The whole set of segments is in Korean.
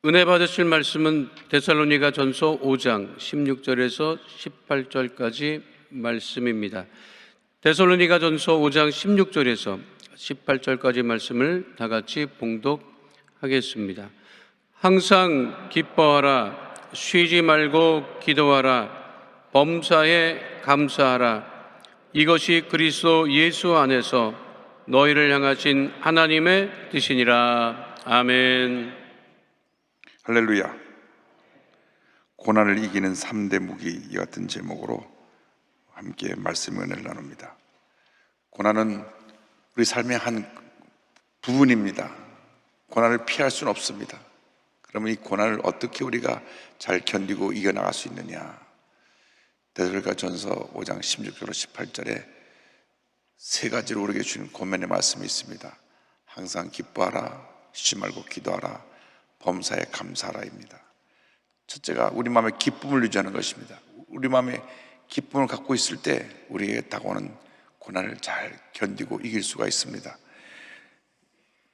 은혜 받으실 말씀은 데살로니가 전서 5장 16절에서 18절까지 말씀입니다. 데살로니가 전서 5장 16절에서 18절까지 말씀을 다 같이 봉독하겠습니다. 항상 기뻐하라, 쉬지 말고 기도하라, 범사에 감사하라. 이것이 그리스도 예수 안에서 너희를 향하신 하나님의 뜻이니라. 아멘. 할렐루야. 고난을 이기는 3대 무기, 이 같은 제목으로 함께 말씀의 은혜를 나눕니다. 고난은 우리 삶의 한 부분입니다. 고난을 피할 수는 없습니다. 그러면 이 고난을 어떻게 우리가 잘 견디고 이겨나갈 수 있느냐? 데살로니가 전서 5장 16절로 18절에 세 가지로 우리에게 주는 권면의 말씀이 있습니다. 항상 기뻐하라, 쉬지 말고 기도하라, 범사에 감사하라입니다. 첫째가 우리 마음에 기쁨을 유지하는 것입니다. 우리 마음에 기쁨을 갖고 있을 때 우리에게 다가오는 고난을 잘 견디고 이길 수가 있습니다.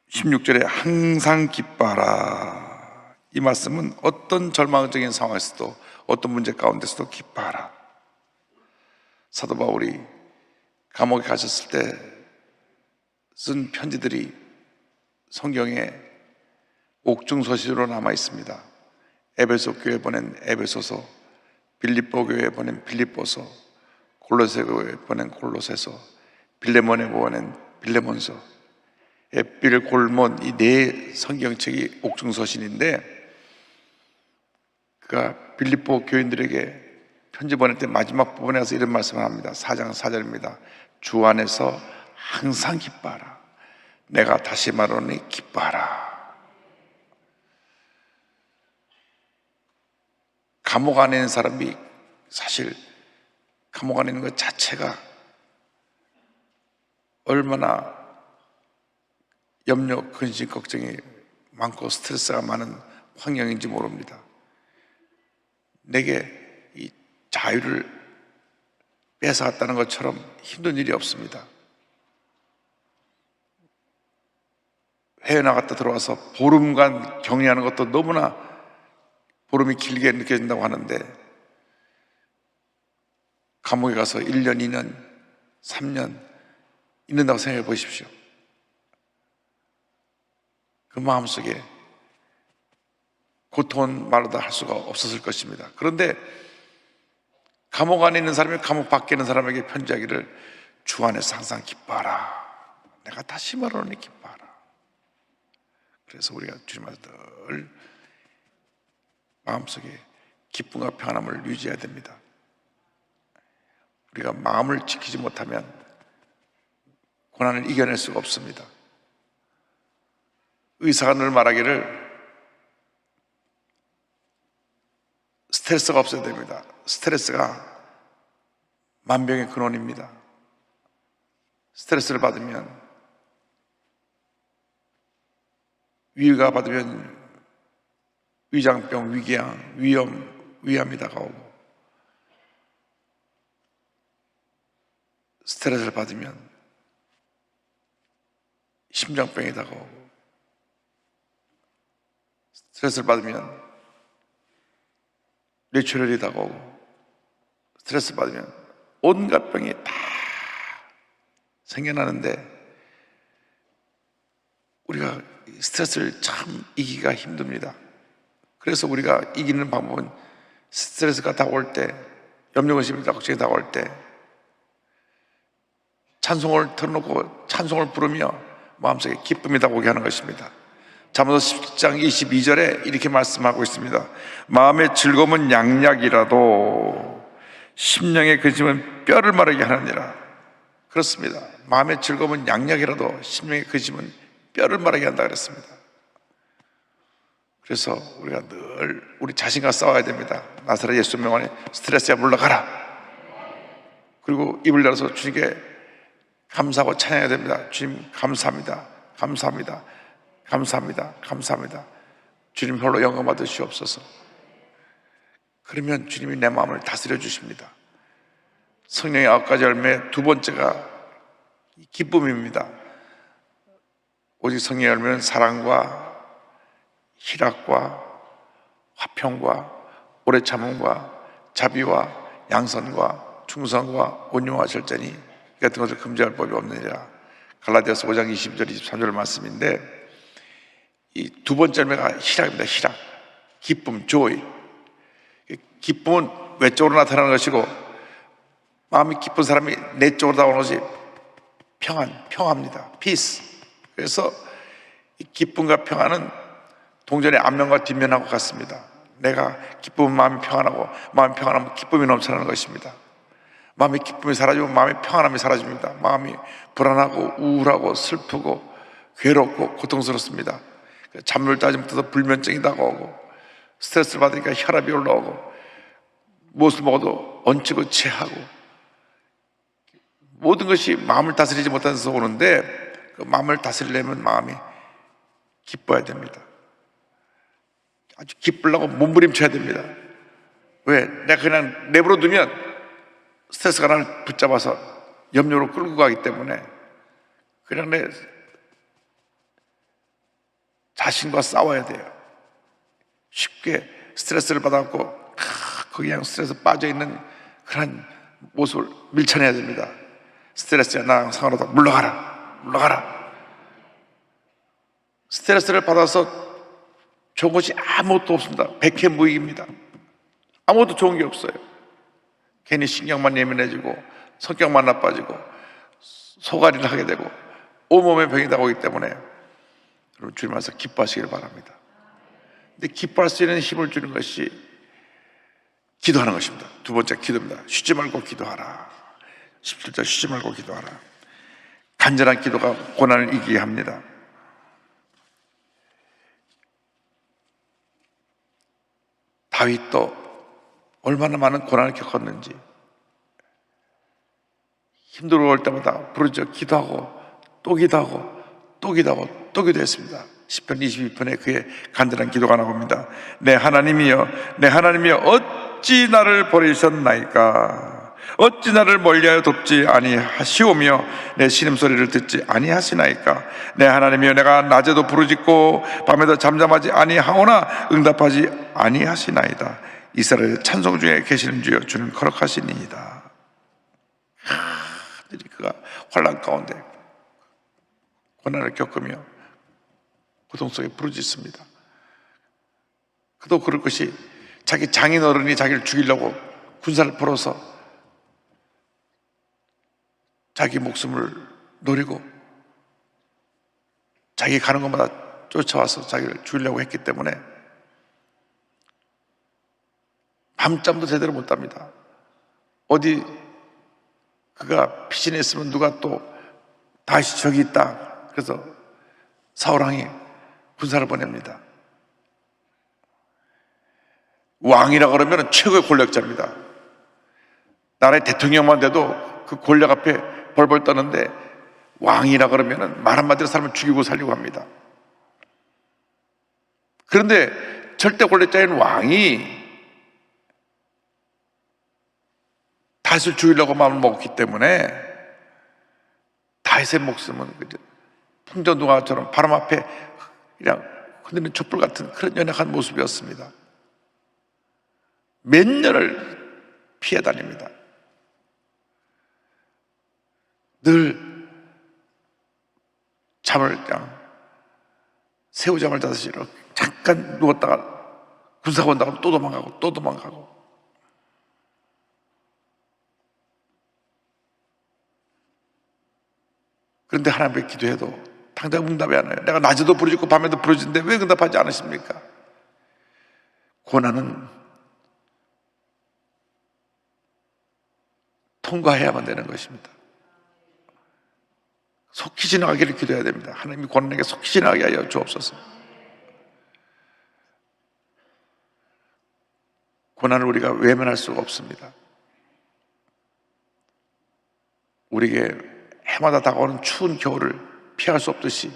16절에 항상 기뻐하라, 이 말씀은 어떤 절망적인 상황에서도, 어떤 문제 가운데서도 기뻐하라. 사도 바울이 감옥에 가셨을 때 쓴 편지들이 성경에 옥중서신으로 남아 있습니다. 에베소 교회에 보낸 에베소서, 빌립보 교회에 보낸 빌립보서, 골로새 교회에 보낸 골로새서, 빌레몬에 보낸 빌레몬서, 에필, 골몬, 이 네 성경책이 옥중서신인데, 그가 빌립보 교인들에게 편지 보낼 때 마지막 부분에 가서 이런 말씀을 합니다. 4장 4절입니다. 주 안에서 항상 기뻐하라. 내가 다시 말하노니 기뻐하라. 감옥 안에 있는 사람이, 사실 감옥 안에 있는 것 자체가 얼마나 염려, 근심, 걱정이 많고 스트레스가 많은 환경인지 모릅니다. 내게 이 자유를 뺏어갔다는 것처럼 힘든 일이 없습니다. 해외 나갔다 들어와서 보름간 격리하는 것도 너무나 보름이 길게 느껴진다고 하는데, 감옥에 가서 1년, 2년, 3년 있는다고 생각해 보십시오. 그 마음속에 고통은 말로 다 할 수가 없었을 것입니다. 그런데 감옥 안에 있는 사람이 감옥 밖에 있는 사람에게 편지하기를, 주 안에서 항상 기뻐하라. 내가 다시 말하노니 기뻐하라. 그래서 우리가 주님 앞에 늘 마음속에 기쁨과 평안함을 유지해야 됩니다. 우리가 마음을 지키지 못하면 고난을 이겨낼 수가 없습니다. 의사가 늘 말하기를 스트레스가 없어야 됩니다. 스트레스가 만병의 근원입니다. 스트레스를 받으면, 위가 받으면 위장병, 위궤양, 위염, 위암이 다가오고, 스트레스를 받으면 심장병이 다가오고, 스트레스를 받으면 뇌출혈이 다가오고, 스트레스 받으면 온갖 병이 다 생겨나는데, 우리가 스트레스를 참 이기기가 힘듭니다. 그래서 우리가 이기는 방법은, 스트레스가 다가올 때, 염려근심이 걱정이 다가올 때 찬송을 틀어놓고 찬송을 부르며 마음속에 기쁨이 다가오게 하는 것입니다. 잠언서 10장 22절에 이렇게 말씀하고 있습니다. 마음의 즐거움은 양약이라도 심령의 근심은 뼈를 마르게 하느니라. 그렇습니다. 마음의 즐거움은 양약이라도 심령의 근심은 뼈를 마르게 한다 그랬습니다. 그래서 우리가 늘 우리 자신과 싸워야 됩니다. 나사렛 예수 명안에 스트레스야 물러가라. 그리고 입을 열어서 주님께 감사하고 찬양해야 됩니다. 주님 감사합니다. 감사합니다. 감사합니다. 감사합니다. 주님 홀로 영광 받으시옵소서. 그러면 주님이 내 마음을 다스려 주십니다. 성령의 9가지 열매 두 번째가 기쁨입니다. 오직 성령의 열매는 사랑과 희락과 화평과 오래 참음과 자비와 양선과 충성과 온유와 절제니 이 같은 것을 금지할 법이 없느니라. 갈라디아서 5장 22절 23절 말씀인데, 이 두 번째 열매가 희락입니다. 희락, 기쁨, joy. 기쁨은 외적으로 나타나는 것이고, 마음이 기쁜 사람이 내적으로 나오는 것이 평화입니다. peace. 그래서 이 기쁨과 평화는 동전의 앞면과 뒷면하고 같습니다. 내가 기쁘면 마음이 평안하고, 마음이 평안하면 기쁨이 넘쳐나는 것입니다. 마음의 기쁨이 사라지면 마음의 평안함이 사라집니다. 마음이 불안하고 우울하고 슬프고 괴롭고 고통스럽습니다. 잠을 자지 못해서 불면증이 다가오고, 스트레스를 받으니까 혈압이 올라오고, 무엇을 먹어도 얹히고 체하고, 모든 것이 마음을 다스리지 못해서 오는데, 그 마음을 다스리려면 마음이 기뻐야 됩니다. 아주 기쁘려고 몸부림쳐야 됩니다. 왜? 내가 그냥 내버려 두면 스트레스가 나를 붙잡아서 염려로 끌고 가기 때문에 그냥 내 자신과 싸워야 돼요. 쉽게 스트레스를 받아갖고 그냥 스트레스 빠져있는 그런 모습을 밀쳐내야 됩니다. 스트레스야 나랑 상관없다. 물러가라. 스트레스를 받아서 좋은 것이 아무것도 없습니다. 백해무익입니다. 아무것도 좋은 게 없어요. 괜히 신경만 예민해지고 성격만 나빠지고 소갈이를 하게 되고 온몸에 병이 나오기 때문에 여러분 주님 안에서 기뻐하시길 바랍니다. 근데 기뻐할 수 있는 힘을 주는 것이 기도하는 것입니다. 두 번째 기도입니다. 쉬지 말고 기도하라. 17절 쉬지 말고 기도하라. 간절한 기도가 고난을 이기게 합니다. 다윗도 얼마나 많은 고난을 겪었는지 힘들어올 때마다 부르짖어 기도하고 또 기도하고 또 기도하고 또 기도했습니다. 시편 22편에 그의 간절한 기도가 나옵니다. 내 하나님이여 어찌 나를 버리셨나이까. 어찌 나를 멀리하여 돕지 아니하시오며 내 신음소리를 듣지 아니하시나이까. 내 하나님이여 내가 낮에도 부르짖고 밤에도 잠잠하지 아니하오나 응답하지 아니하시나이다. 이스라엘의 찬송 중에 계시는 주여 주는 거룩하시니이다. 그가 환난 가운데 고난을 겪으며 고통 속에 부르짖습니다. 그도 그럴 것이 자기 장인어른이 자기를 죽이려고 군사를 풀어서 자기 목숨을 노리고 자기 가는 곳마다 쫓아와서 자기를 죽이려고 했기 때문에 밤잠도 제대로 못 잡니다. 어디 그가 피신해 있으면 누가 또 다시 저기 있다. 그래서 사울왕이 군사를 보냅니다. 왕이라 그러면 최고의 권력자입니다. 나라의 대통령만 돼도 그 권력 앞에 벌벌 떠는데 왕이라 그러면 말 한마디로 사람을 죽이고 살려고 합니다. 그런데 절대 권력자인 왕이 다윗을 죽이려고 마음을 먹었기 때문에 다윗의 목숨은 풍전등화처럼 바람 앞에 그냥 흔들리는 촛불 같은 그런 연약한 모습이었습니다. 몇 년을 피해 다닙니다. 늘 잠을 그냥 새우잠을 자듯이 이렇게 잠깐 누웠다가 군사가 온다고 또 도망가고 그런데 하나님께 기도해도 당장 응답이 안 와요. 내가 낮에도 부르짖고 밤에도 부르짖는데 왜 응답하지 않으십니까? 고난은 통과해야만 되는 것입니다. 속히 지나가기를 기도해야 됩니다. 하나님이 고난에게 속히 지나가게 하여 주옵소서. 고난을 우리가 외면할 수가 없습니다. 우리에게 해마다 다가오는 추운 겨울을 피할 수 없듯이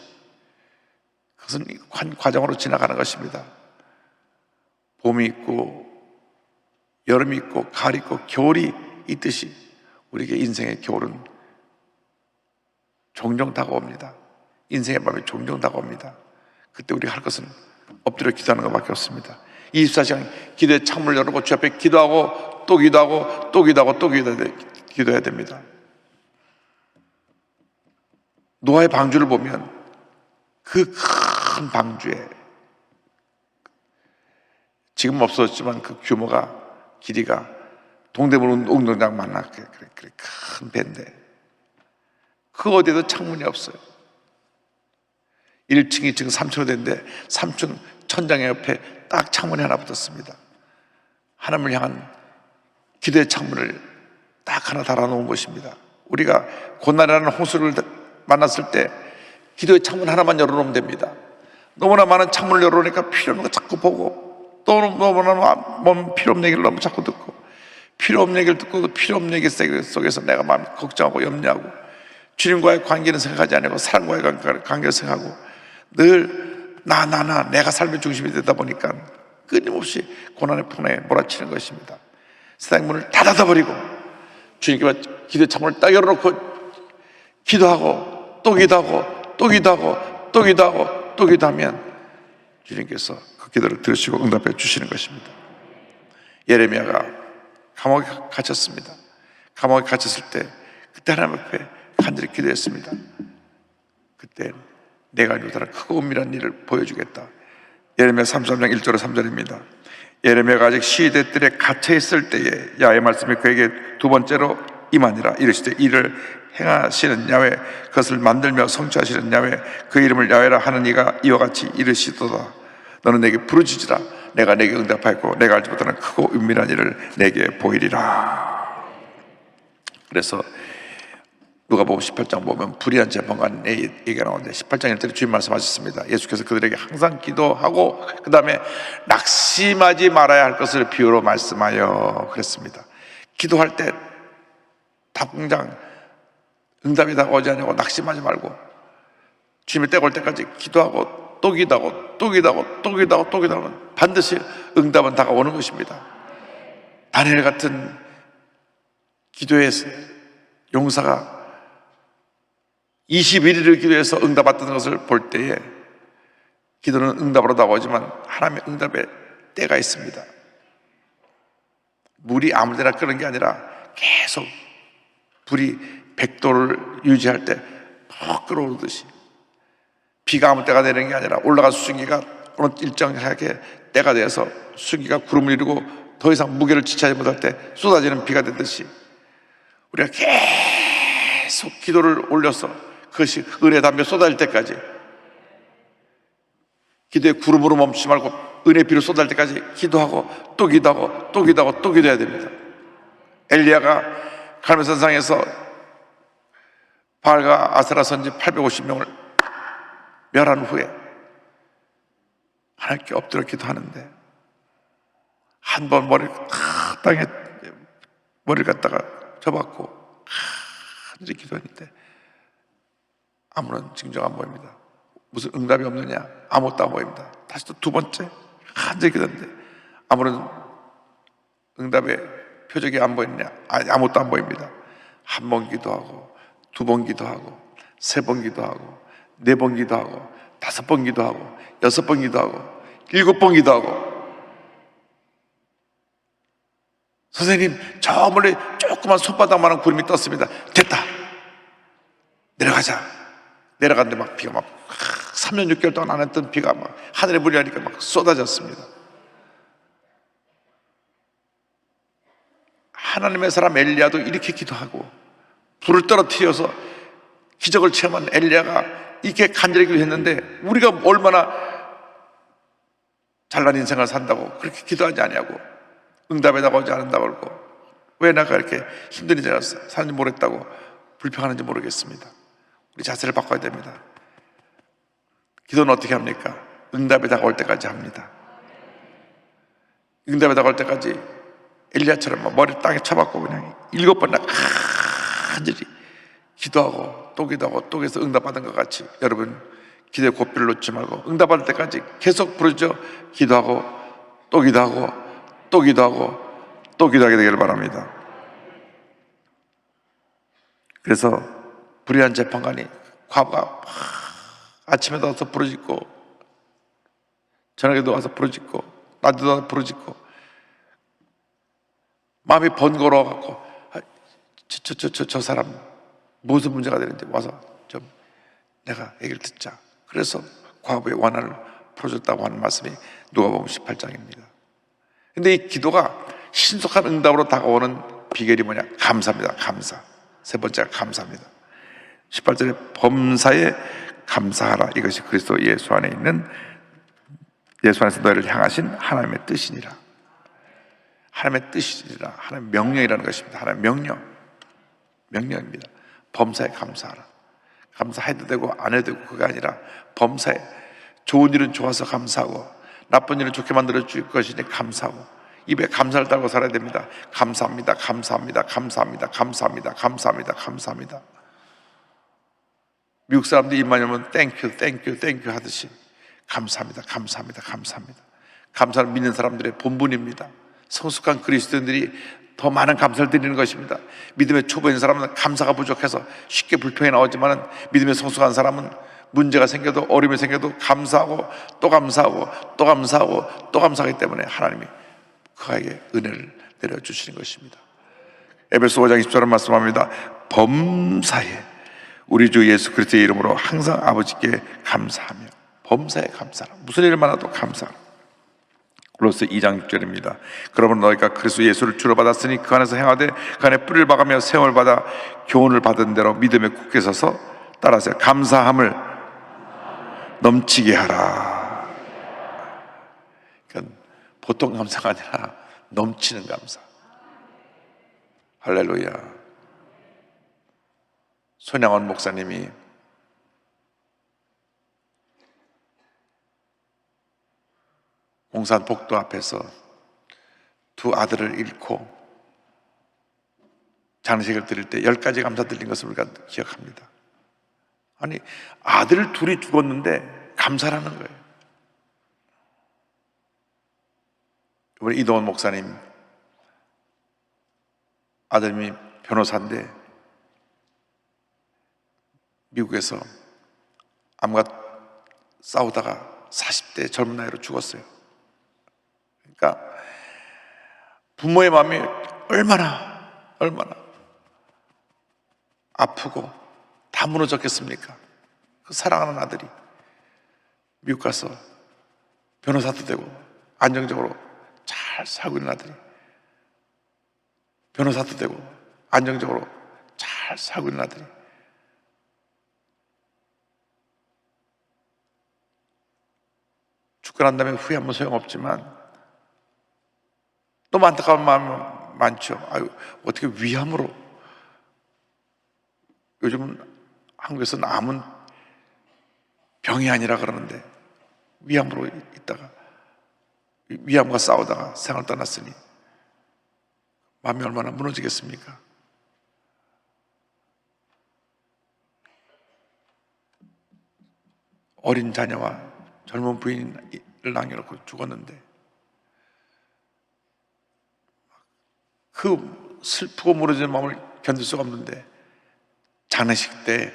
그것은 한 과정으로 지나가는 것입니다. 봄이 있고 여름이 있고 가을이 있고 겨울이 있듯이 우리에게 인생의 겨울은 종종 다가옵니다. 인생의 밤이 종종 다가옵니다. 그때 우리가 할 것은 엎드려 기도하는 것밖에 없습니다. 24시간 기도의 창문을 열고 주 앞에 기도하고 또 기도하고 또 기도하고 또 기도해야 됩니다. 노아의 방주를 보면 그 큰 방주에 지금 없어졌지만 그 규모가 길이가 동대문 운동장만한 그래 큰 배인데 그 어디에도 창문이 없어요. 1층, 2층, 3층으로 됐는데 3층 천장 옆에 딱 창문이 하나 붙었습니다. 하나님을 향한 기도의 창문을 딱 하나 달아놓은 것입니다. 우리가 고난이라는 홍수를 만났을 때 기도의 창문 하나만 열어놓으면 됩니다. 너무나 많은 창문을 열어놓으니까 필요 없는 거 자꾸 보고 또 너무나 필요 없는 얘기를 너무 자꾸 듣고 필요 없는 얘기를 듣고 필요 없는 얘기 속에서 내가 마음이 걱정하고 염려하고 주님과의 관계는 생각하지 않고 사람과의 관계를 생각하고 늘 내가 삶의 중심이 되다 보니까 끊임없이 고난의 풍랑에 몰아치는 것입니다. 세상 문을 다 닫아버리고 주님께 기도의 창문을 딱 열어놓고 기도하고 또 기도하고 또 기도하고 또 기도하고 또 기도하면 주님께서 그 기도를 들으시고 응답해 주시는 것입니다. 예레미야가 감옥에 갇혔습니다. 감옥에 갇혔을 때 그때 하나님 앞에 간절히 기도했습니다. 그때 내가 유다를 크고 은밀한 일을 보여주겠다. 예레미야 33장 1절로 3절입니다. 예레미야가 아직 시대 뜰에 갇혀 있을 때에 야훼의 말씀이 그에게 두 번째로 임하니라. 이르시되 이를 행하시는 야훼, 그것을 만들며 성취하시는 야훼, 그 이름을 야훼라 하는 이가 이와 같이 이르시도다. 너는 내게 부르짖으라. 내가 내게 응답하였고 내가 알지 못하는 크고 은밀한 일을 내게 보이리라. 그래서 누가복음 18장 보면 불의한 재판관의 얘기가 나오는데 18장 1절에 주님 말씀하셨습니다. 예수께서 그들에게 항상 기도하고 그 다음에 낙심하지 말아야 할 것을 비유로 말씀하여 그랬습니다. 기도할 때 당장 응답이 다가오지 않냐고 낙심하지 말고 주님의 때가 올 때까지 기도하고 또 기도하고 또 기도하고 또 기도하고 또 기도하면 반드시 응답은 다가오는 것입니다. 다니엘 같은 기도의 용사가 21일을 기도해서 응답받던 것을 볼 때에 기도는 응답으로 나오지만 하나님의 응답에 때가 있습니다. 물이 아무 데나 끓는 게 아니라 계속 불이 100도를 유지할 때 푹 끓어오르듯이 비가 아무 때가 내리는 게 아니라 올라간 수증기가 어느 일정하게 때가 되어서 수증기가 구름을 이루고 더 이상 무게를 지체하지 못할 때 쏟아지는 비가 되듯이 우리가 계속 기도를 올려서 그것이 은혜 담배 쏟아질 때까지 기도의 구름으로 멈추지 말고 은혜 비로 쏟아질 때까지 기도하고 또 기도하고 또 기도하고 또 기도해야 됩니다. 엘리야가 갈멜산상에서 바알과 아세라 선지 850명을 멸한 후에 하나님께 엎드려 기도하는데 한 번 땅에 머리를 갖다가 접었고 간절히 기도했는데 아무런 징조가 안 보입니다. 무슨 응답이 없느냐? 아무것도 안 보입니다. 다시 또 두 번째 간절히 기도했는데 아무런 응답의 표적이 안 보이느냐? 아무것도 안 보입니다. 한 번 기도하고 두 번 기도하고 세 번 기도하고 네 번 기도하고 다섯 번 기도하고 여섯 번 기도하고 일곱 번 기도하고 선생님 저 멀리 조그만 손바닥만한 구름이 떴습니다. 됐다. 내려가자. 내려갔는데 막 비가 막 3년 6개월 동안 안 했던 비가 막 하늘에 물려하니까 막 쏟아졌습니다. 하나님의 사람 엘리야도 이렇게 기도하고 불을 떨어뜨려서 기적을 체험한 엘리야가 이렇게 간절히 기도했는데 우리가 얼마나 잘난 인생을 산다고 그렇게 기도하지 않냐고 응답에 나오지 않는다고 그러고 왜 내가 이렇게 힘든 인생을 사는지 모르겠다고 불평하는지 모르겠습니다. 우리 자세를 바꿔야 됩니다. 기도는 어떻게 합니까? 응답에 다가올 때까지 합니다. 응답에 다가올 때까지 엘리야처럼 머리 땅에 쳐박고 그냥 7번 간절히 기도하고 또 기도하고 또 계속 응답받은 것 같이 여러분 기도의 고삐를 놓지 말고 응답받을 때까지 계속 부르짖어 기도하고 또 기도하고 또 기도하고 또 기도하게 되기를 바랍니다. 그래서 불의한 재판관이 과부가 아침에도 와서 부르짖고 저녁에도 와서 부르짖고 나도 부르짖고 마음이 번거로워갖고 저 사람 무슨 문제가 되는지 와서 좀 내가 얘기를 듣자. 그래서 과부의 원한을 풀어줬다고 하는 말씀이 누가복음 18장입니다. 근데 이 기도가 신속한 응답으로 다가오는 비결이 뭐냐? 감사입니다. 감사. 세 번째가 감사입니다. 18절에 범사에 감사하라. 이것이 그리스도 예수 안에 있는, 예수 안에서 너희를 향하신 하나님의 뜻이니라. 하나님의 뜻이니라. 하나님의 명령이라는 것입니다. 하나님의 명령입니다. 범사에 감사하라. 감사해도 되고 안 해도 되고 그가 아니라 범사에, 좋은 일은 좋아서 감사하고 나쁜 일은 좋게 만들어 줄 것이니 감사하고, 입에 감사를 달고 살아야 됩니다. 감사합니다. 감사합니다. 감사합니다. 감사합니다. 감사합니다. 감사합니다. 미국 사람들이 입만 열면 땡큐 땡큐 땡큐 하듯이 감사합니다. 감사합니다. 감사합니다. 감사를 믿는 사람들의 본분입니다. 성숙한 그리스도인들이 더 많은 감사를 드리는 것입니다. 믿음의 초보인 사람은 감사가 부족해서 쉽게 불평이 나오지만, 믿음의 성숙한 사람은 문제가 생겨도 어려움이 생겨도 감사하고 또 감사하고 또 감사하고 또 감사하기 때문에 하나님이 그에게 은혜를 내려주시는 것입니다. 에베소 5장 20절은 말씀합니다. 범사에 우리 주 예수 그리스도의 이름으로 항상 아버지께 감사하며. 범사에 감사하라. 무슨 일을 많아도 감사하라. 골로새 2장 6절입니다. 그러므로 너희가 그리스도 예수를 주로 받았으니 그 안에서 행하되 그 안에 뿌리를 박으며 세움을 받아 교훈을 받은 대로 믿음에 굳게 서서 따라서 감사함을 넘치게 하라. 그러니까 보통 감사가 아니라 넘치는 감사. 할렐루야. 손양원 목사님이 공산 복도 앞에서 두 아들을 잃고 장례식을 드릴 때 10가지 감사 드린 것을 우리가 기억합니다. 아니, 아들 둘이 죽었는데 감사라는 거예요. 우리 이동원 목사님 아들이 변호사인데 미국에서 암과 싸우다가 40대 젊은 나이로 죽었어요. 그러니까 부모의 마음이 얼마나 아프고 다 무너졌겠습니까? 그 사랑하는 아들이 미국 가서 변호사도 되고 안정적으로 잘 살고 있는 아들이 변호사도 되고 안정적으로 잘 살고 있는 아들이 죽고 난 다음에 후회하면 소용없지만 너무 안타까운 마음이 많죠. 아유, 어떻게 위암으로, 요즘은 한국에서는 암은 병이 아니라 그러는데 위암으로 있다가 위암과 싸우다가 생을 떠났으니 마음이 얼마나 무너지겠습니까? 어린 자녀와 젊은 부인을 남겨놓고 죽었는데 그 슬프고 무너지는 마음을 견딜 수가 없는데 장례식 때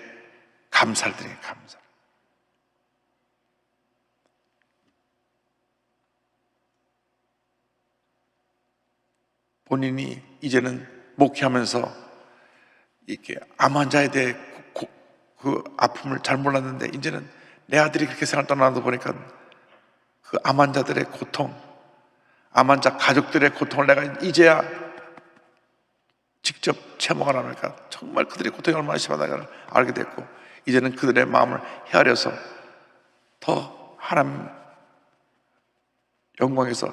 감사를 드리니 감사를. 본인이 이제는 목회하면서 이렇게 암 환자에 대해 그 아픔을 잘 몰랐는데 이제는 내 아들이 그렇게 생을 떠나는 거 보니까 그 암 환자들의 고통, 암 환자 가족들의 고통을 내가 이제야 직접 체험을 하니까 정말 그들의 고통이 얼마나 심하다는 걸 알게 됐고, 이제는 그들의 마음을 헤아려서 더 하나님 영광에서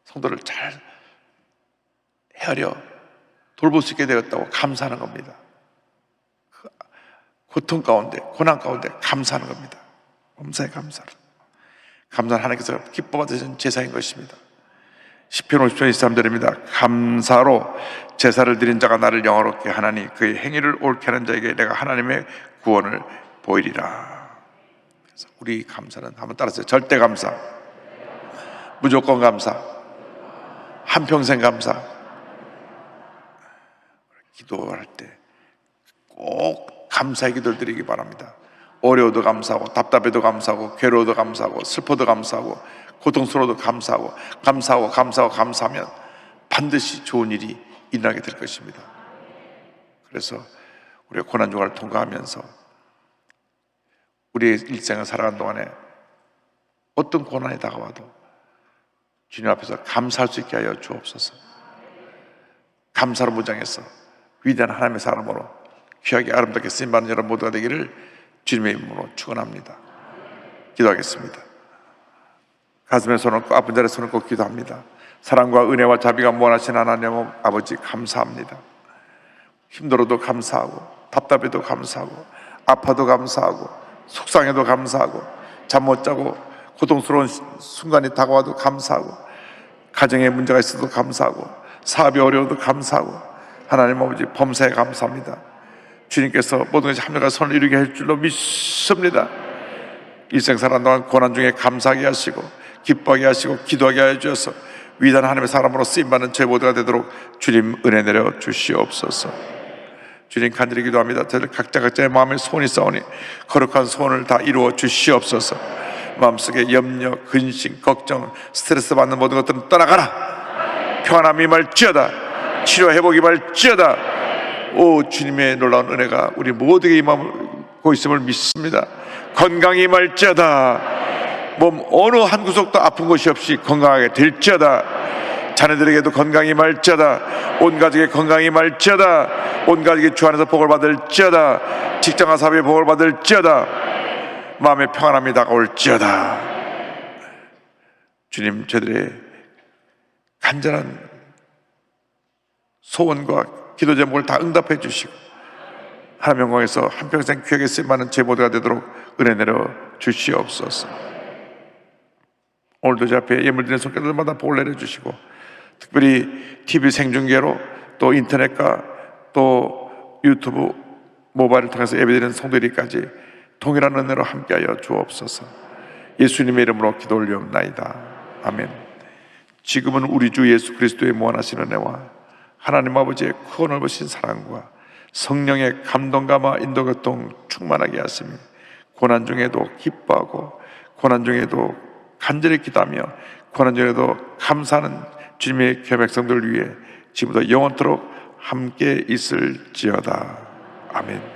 성도를 잘 헤아려 돌볼 수 있게 되었다고 감사하는 겁니다. 그 고통 가운데, 고난 가운데 감사하는 겁니다. 범사에 감사를. 감사는 하나님께서 기뻐 받으신 제사인 것입니다. 시편 50편 23절입니다. 감사로 제사를 드린 자가 나를 영화롭게 하나니 그의 행위를 옳게 하는 자에게 내가 하나님의 구원을 보이리라. 그래서 우리 감사는 한번 따라서요. 절대 감사, 무조건 감사, 한평생 감사. 기도할 때 꼭 감사의 기도를 드리기 바랍니다. 어려워도 감사하고, 답답해도 감사하고, 괴로워도 감사하고, 슬퍼도 감사하고, 고통스러워도 감사하고, 감사하면 반드시 좋은 일이 일어나게 될 것입니다. 그래서 우리가 고난 중간을 통과하면서 우리의 일생을 살아가는 동안에 어떤 고난이 다가와도 주님 앞에서 감사할 수 있게 하여 주옵소서. 감사로 무장해서 위대한 하나님의 사람으로 귀하게 아름답게 쓰임받는 여러분 모두가 되기를 주님의 이름으로 축원합니다. 기도하겠습니다. 가슴에 손을 얹고 아픈 자리에 손을 얹고 기도합니다. 사랑과 은혜와 자비가 무한하신 하나님 아버지 감사합니다. 힘들어도 감사하고, 답답해도 감사하고, 아파도 감사하고, 속상해도 감사하고, 잠 못 자고 고통스러운 순간이 다가와도 감사하고, 가정에 문제가 있어도 감사하고, 사업이 어려워도 감사하고, 하나님 아버지 범사에 감사합니다. 주님께서 모든 것이 합력한 선을 이루게 할 줄로 믿습니다. 일생 살아가는 동안 고난 중에 감사하게 하시고, 기뻐하게 하시고, 기도하게 하여 주셔서 위대한 하나님의 사람으로 쓰임받는 제 모두가 되도록 주님 은혜 내려 주시옵소서. 주님 간절히 기도합니다. 저들 각자의 마음에 소원이 싸우니 거룩한 소원을 다 이루어 주시옵소서. 마음속에 염려, 근심, 걱정, 스트레스 받는 모든 것들은 떠나가라. 평안함이 임할지어다. 치료 회복이 임할지어다. 오 주님의 놀라운 은혜가 우리 모두에게 임하고 있음을 믿습니다. 건강이 임할지어다. 몸 어느 한 구석도 아픈 것이 없이 건강하게 될지어다. 자녀들에게도 건강이 임할지어다. 온 가족의 건강이 임할지어다. 온 가족이 주 안에서 복을 받을지어다. 직장과 사업의 복을 받을지어다. 마음의 평안함이 다가올지어다. 주님 저들의 간절한 소원과 기도 제목을 다 응답해 주시고 하나님 영광에서 한평생 귀하게 쓰임받는 제 모두가 되도록 은혜 내려 주시옵소서. 오늘도 제 앞에 예물 드리는 손길들마다 복을 내려주시고 특별히 TV 생중계로 또 인터넷과 또 유튜브 모바일을 통해서 예배드리는 성도들까지 동일한 은혜로 함께하여 주옵소서. 예수님의 이름으로 기도 올리옵나이다. 아멘. 지금은 우리 주 예수 그리스도의 무한하신 은혜와 하나님 아버지의 크고 넓으신 사랑과 성령의 감동감화 인도교통 충만하게 하시며 고난 중에도 기뻐하고 고난 중에도 간절히 기도하며 고난 중에도 감사하는 주님의 백성들을 위해 지금부터 영원토록 함께 있을지어다. 아멘.